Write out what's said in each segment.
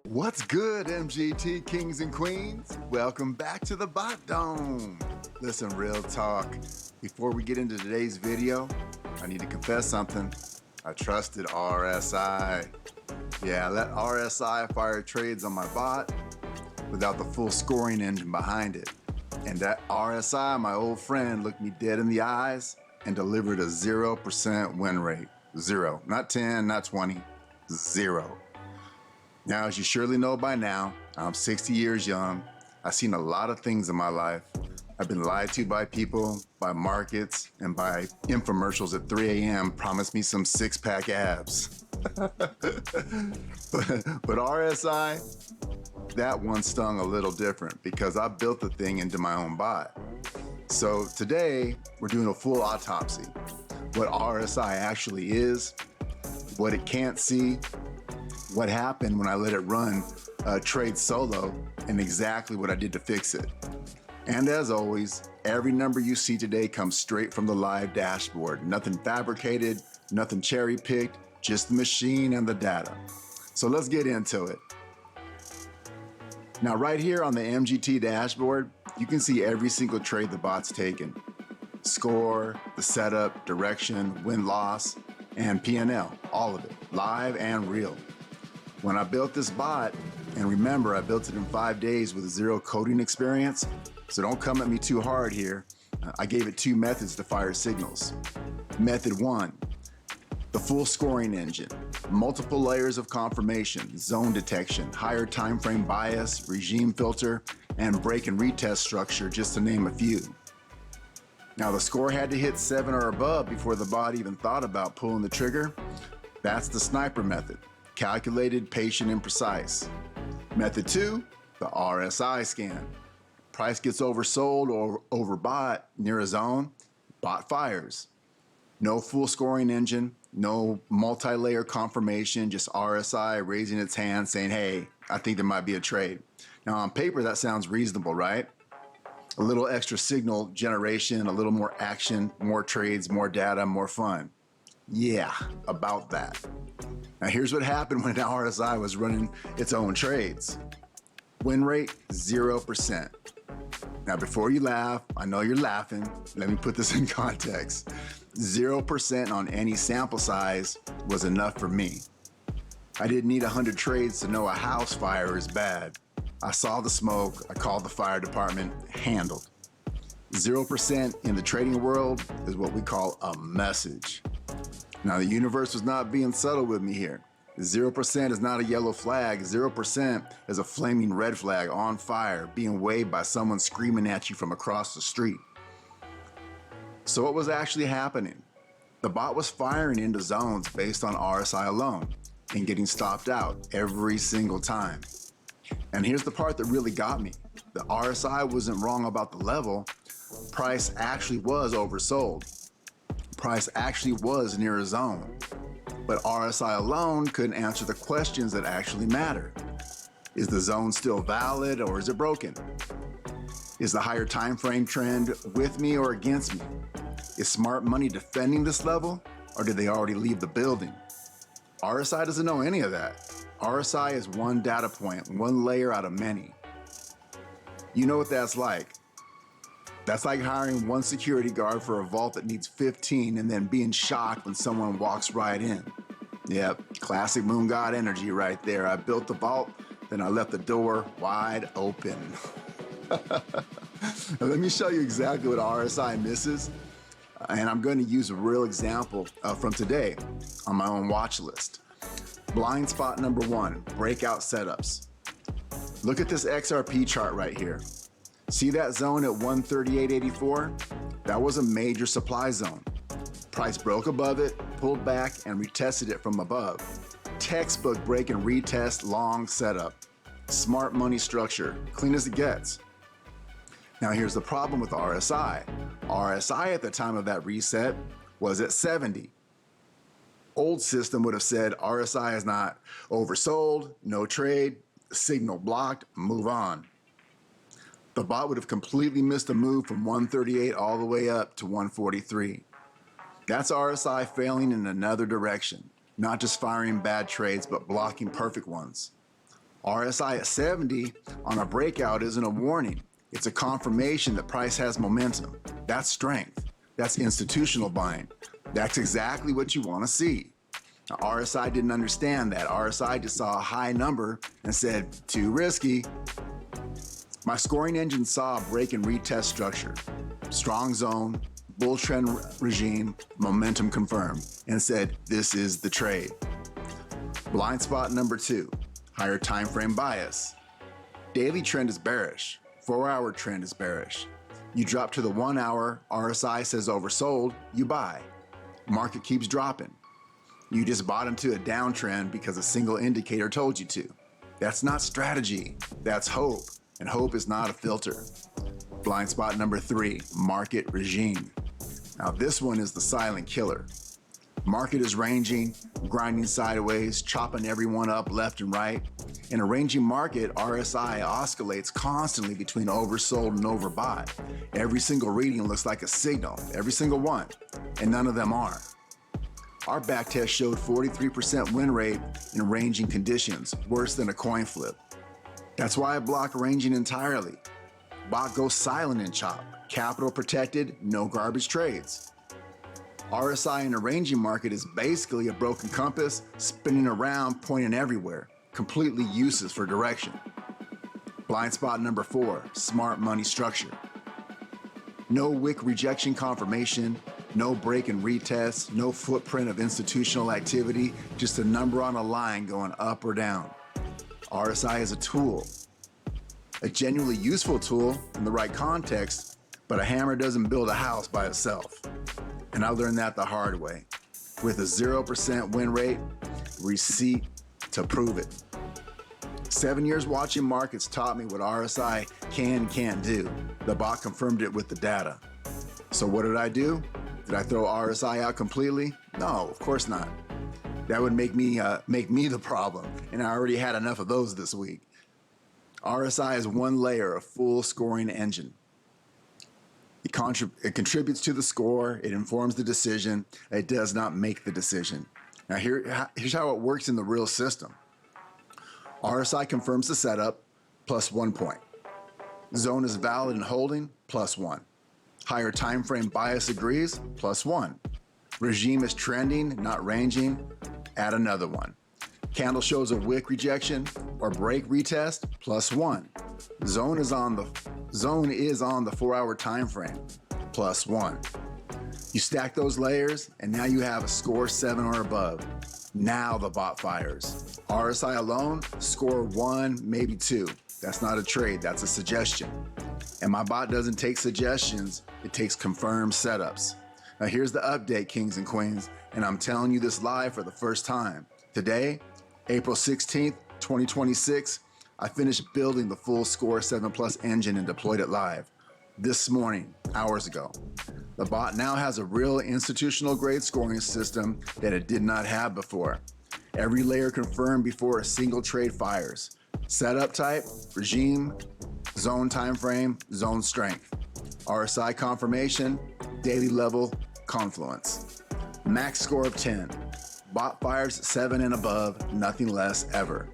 What's good, MGT kings and queens? Welcome back to the Bot Dome. Listen, real talk. Before we get into today's video, I need to confess something. I trusted RSI. Yeah, I let RSI fire trades on my bot without the full scoring engine behind it. And that RSI, my old friend, looked me dead in the eyes and delivered a 0% win rate. Zero. Not 10, not 20. Zero. Now, as you surely know by now, I'm 60 years young. I've seen a lot of things in my life. I've been lied to by people, by markets, and by infomercials at 3 a.m. promised me some six-pack abs. but RSI, that one stung a little different because I built the thing into my own bot. So today, we're doing a full autopsy. What RSI actually is, what it can't see, what happened when I let it run trade solo, and exactly what I did to fix it. And as always, every number you see today comes straight from the live dashboard. Nothing fabricated, nothing cherry-picked, just the machine and the data. So let's get into it. Now right here on the MGT dashboard, you can see every single trade the bot's taken. Score, the setup, direction, win-loss, and P&L, all of it, live and real. When I built this bot, and remember I built it in 5 days with zero coding experience, so don't come at me too hard here. I gave it two methods to fire signals. Method one, the full scoring engine, multiple layers of confirmation, zone detection, higher time frame bias, regime filter, and break and retest structure, just to name a few. Now the score had to hit 7 or above before the bot even thought about pulling the trigger. That's the sniper method. Calculated, patient, and precise. Method two, the RSI scan. Price gets oversold or overbought near a zone, bot fires. No full scoring engine, no multi-layer confirmation, just RSI raising its hand saying, hey, I think there might be a trade. Now on paper that sounds reasonable, right? A little extra signal generation, a little more action, more trades, more data, more fun. Yeah, about that. Now here's what happened when RSI was running its own trades. Win rate, 0%. Now before you laugh, I know you're laughing, let me put this in context. 0% on any sample size was enough for me. I didn't need 100 trades to know a house fire is bad. I saw the smoke, I called the fire department, handled. 0% in the trading world is what we call a message. Now the universe was not being subtle with me here. 0% is not a yellow flag, 0% is a flaming red flag on fire, being waved by someone screaming at you from across the street. So what was actually happening? The bot was firing into zones based on RSI alone and getting stopped out every single time. And here's the part that really got me. The RSI wasn't wrong about the level, price actually was oversold. Price actually was near a zone, but RSI alone couldn't answer the questions that actually matter. Is the zone still valid or is it broken? Is the higher time frame trend with me or against me? Is smart money defending this level or did they already leave the building? RSI doesn't know any of that. RSI is one data point, one layer out of many. You know what that's like. That's like hiring one security guard for a vault that needs 15 and then being shocked when someone walks right in. Yep, classic moon god energy right there. I built the vault, then I left the door wide open. Now, let me show you exactly what RSI misses. And I'm going to use a real example from today on my own watch list. Blind spot number one, breakout setups. Look at this XRP chart right here. See that zone at 138.84? That was a major supply zone. Price broke above it, pulled back, and retested it from above. Textbook break and retest long setup. Smart money structure, clean as it gets. Now here's the problem with RSI. RSI at the time of that reset was at 70. Old system would have said RSI is not oversold, no trade, signal blocked, move on. The bot would have completely missed a move from 138 all the way up to 143. That's RSI failing in another direction, not just firing bad trades, but blocking perfect ones. RSI at 70 on a breakout isn't a warning. It's a confirmation that price has momentum. That's strength. That's institutional buying. That's exactly what you want to see. Now, RSI didn't understand that. RSI just saw a high number and said, too risky. My scoring engine saw a break and retest structure. Strong zone, bull trend regime, momentum confirmed, and said, this is the trade. Blind spot number 2, higher time frame bias. Daily trend is bearish. 4-hour trend is bearish. You drop to the 1 hour, RSI says oversold, you buy. Market keeps dropping. You just bought into a downtrend because a single indicator told you to. That's not strategy, that's hope, and hope is not a filter. Blind spot number 3, market regime. Now this one is the silent killer. Market is ranging, grinding sideways, chopping everyone up left and right. In a ranging market, RSI oscillates constantly between oversold and overbought. Every single reading looks like a signal, every single one, and none of them are. Our backtest showed 43% win rate in ranging conditions, worse than a coin flip. That's why I block ranging entirely. Bot goes silent in chop, capital protected, no garbage trades. RSI in a ranging market is basically a broken compass, spinning around, pointing everywhere, completely useless for direction. Blind spot number 4, smart money structure. No wick rejection confirmation, no break and retest, no footprint of institutional activity, just a number on a line going up or down. RSI is a tool, a genuinely useful tool in the right context, but a hammer doesn't build a house by itself. And I learned that the hard way. With a 0% win rate, receipt to prove it. 7 years watching markets taught me what RSI can and can't do. The bot confirmed it with the data. So what did I do? Did I throw RSI out completely? No, of course not. That would make me the problem, and I already had enough of those this week. RSI is one layer of full scoring engine. It contributes to the score, it informs the decision, it does not make the decision. Now here's how it works in the real system. RSI confirms the setup, plus 1 point. Zone is valid and holding, plus 1. Higher time frame bias agrees, plus 1. Regime is trending, not ranging, add another 1. Candle shows a wick rejection or break retest, plus 1. Zone is on the 4-hour time frame, plus 1. You stack those layers, and now you have a score 7 or above. Now the bot fires. RSI alone, score 1, maybe 2. That's not a trade, that's a suggestion. And my bot doesn't take suggestions, it takes confirmed setups. Now here's the update, kings and queens, and I'm telling you this live for the first time. Today, April 16th, 2026, I finished building the full Score 7 Plus engine and deployed it live this morning, hours ago. The bot now has a real institutional grade scoring system that it did not have before. Every layer confirmed before a single trade fires. Setup type, regime, zone time frame, zone strength. RSI confirmation, daily level, confluence. Max score of 10. Bot fires 7 and above, nothing less ever.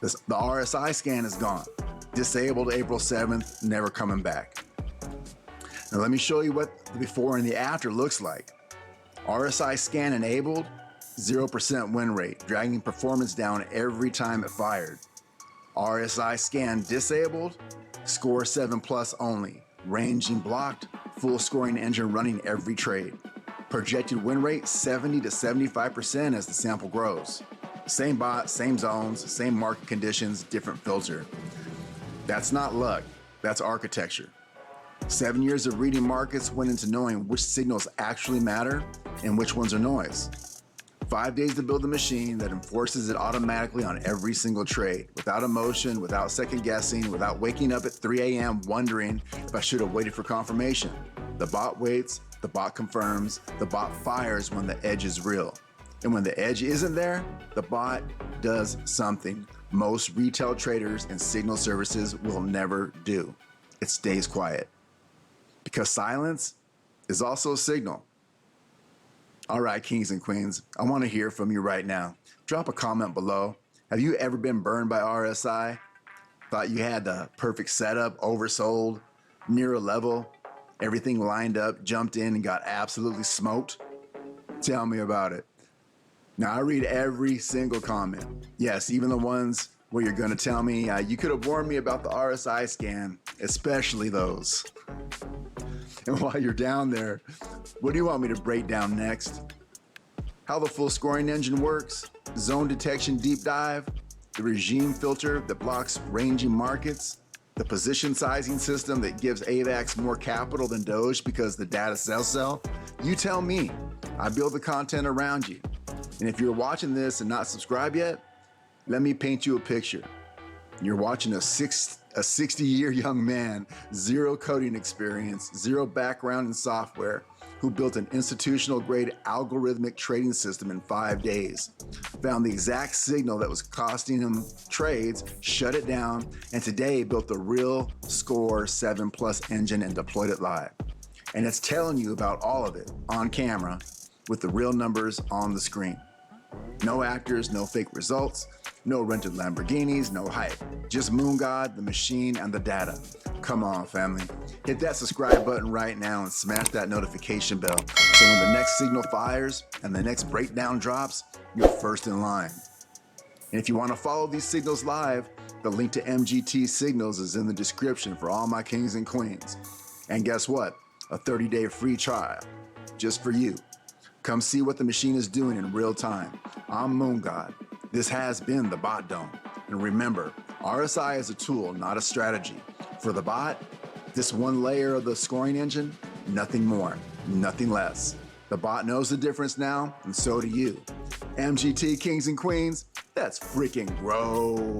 The RSI scan is gone. Disabled April 7th, never coming back. Now let me show you what the before and the after looks like. RSI scan enabled, 0% win rate, dragging performance down every time it fired. RSI scan disabled, score 7 plus only, ranging blocked, full scoring engine running every trade. Projected win rate 70 to 75% as the sample grows. Same bot, same zones, same market conditions, different filter. That's not luck, that's architecture. 7 years of reading markets went into knowing which signals actually matter and which ones are noise. 5 days to build a machine that enforces it automatically on every single trade, without emotion, without second guessing, without waking up at 3 a.m. wondering if I should have waited for confirmation. The bot waits, the bot confirms, the bot fires when the edge is real. And when the edge isn't there, the bot does something most retail traders and signal services will never do. It stays quiet. Because silence is also a signal. All right, kings and queens, I want to hear from you right now. Drop a comment below. Have you ever been burned by RSI? Thought you had the perfect setup, oversold, near a level, everything lined up, jumped in and got absolutely smoked? Tell me about it. Now, I read every single comment. Yes, even the ones where you're going to tell me you could have warned me about the RSI scam, especially those. And while you're down there, what do you want me to break down next? How the full scoring engine works, zone detection deep dive, the regime filter that blocks ranging markets, the position sizing system that gives AVAX more capital than Doge because the data sells sell? You tell me. I build the content around you. And if you're watching this and not subscribed yet, let me paint you a picture. You're watching a 60-year young man, zero coding experience, zero background in software, who built an institutional-grade algorithmic trading system in 5 days, found the exact signal that was costing him trades, shut it down, and today built the real Score 7+ engine and deployed it live. And it's telling you about all of it on camera with the real numbers on the screen. No actors, no fake results, no rented Lamborghinis, no hype. Just Moon God, the machine, and the data. Come on, family. Hit that subscribe button right now and smash that notification bell so when the next signal fires and the next breakdown drops, you're first in line. And if you want to follow these signals live, the link to MGT Signals is in the description for all my kings and queens. And guess what? A 30-day free trial just for you. Come see what the machine is doing in real time. I'm Moon God. This has been the Bot Dome. And remember, RSI is a tool, not a strategy. For the bot, this one layer of the scoring engine, nothing more, nothing less. The bot knows the difference now, and so do you. MGT Kings and Queens, let's freaking grow.